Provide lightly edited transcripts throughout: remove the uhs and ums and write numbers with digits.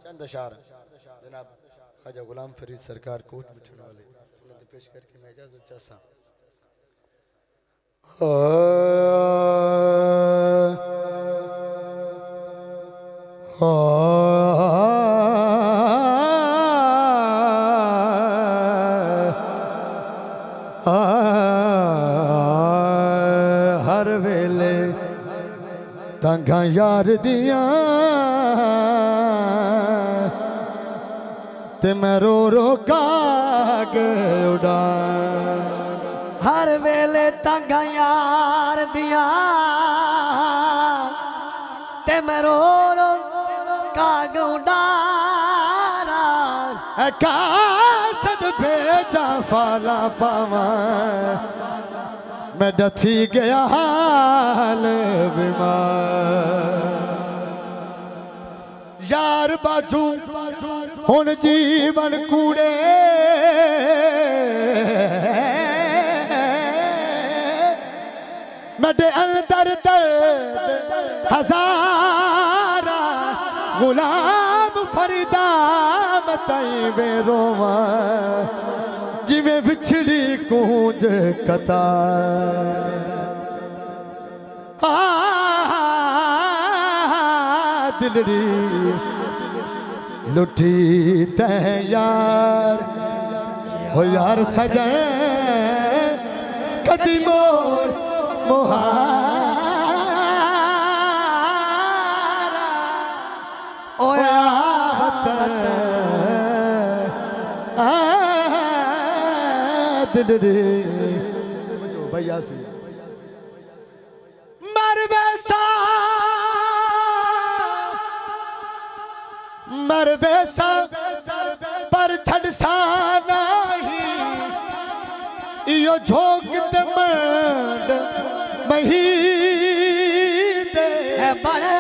चंद अशार जनाब ख्वाजा गुलाम फरीद सरकार कोट बिठने वाले पेश करके मैं इजाजत चाहता हर वेले तंगा यार दिया ते मैं रो रो काग उड़ा हर वेले तंगा यार दिया ते मैं रो रो काग उडारा कासद भेजा फाला पावा मैं डथी गया हाल बीमार यार बाजू हुन जीवन कूड़े मेरे अंदर दर्द हजारा गुलाम फरीदा मताई बेरोवा जिमें बिछड़ी कूंज कतार दिलड़ी लुटी ते यार हो यार सजन कदी मोर मुहारा ओया दिलड़ी भैया से मर वैसा पर छड़ सा नहीं यो झोंक ते मंड मही दे बड़े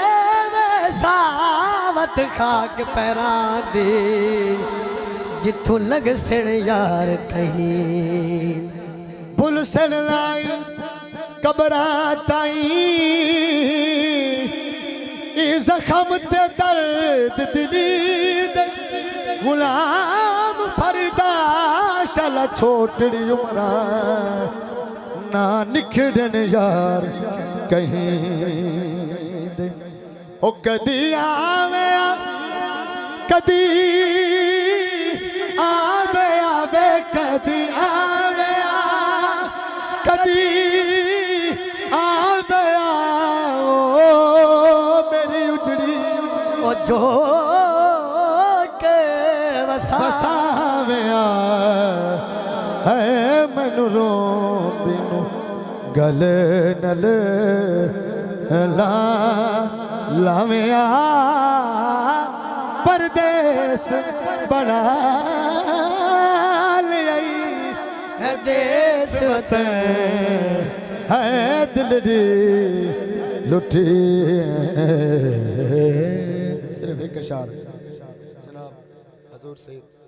सावत खाक पैरा दे जिथों लग सिण यार कहीं भुल सिण लाई कबरा ताई जख्म ते दर्द दिली दे गुलाम फरीदा शाला छोटड़ी उमरा ना निखड़न यार कहीं दे ओ कदी आवे कदी आवे आवे कदी आवे कदी आवे जो के वसाविया है मैनू रोंदी नू गल नल ला लाविया परदेस बना लियाई है देश वतन है दिलड़ी लुटी सिर्फ एक अशार जनाब हजूर सैयद